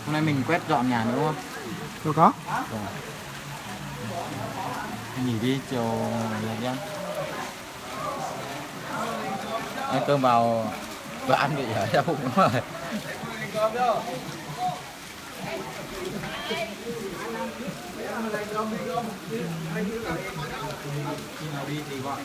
Hôm nay mình quét dọn nhà nữa đúng không? Đâu có. Rồi. Nghỉ đi chiều về đi ăn. Ăn cơm vào và ăn bị ra bụng đúng rồi. Khi nào đi thì gọi.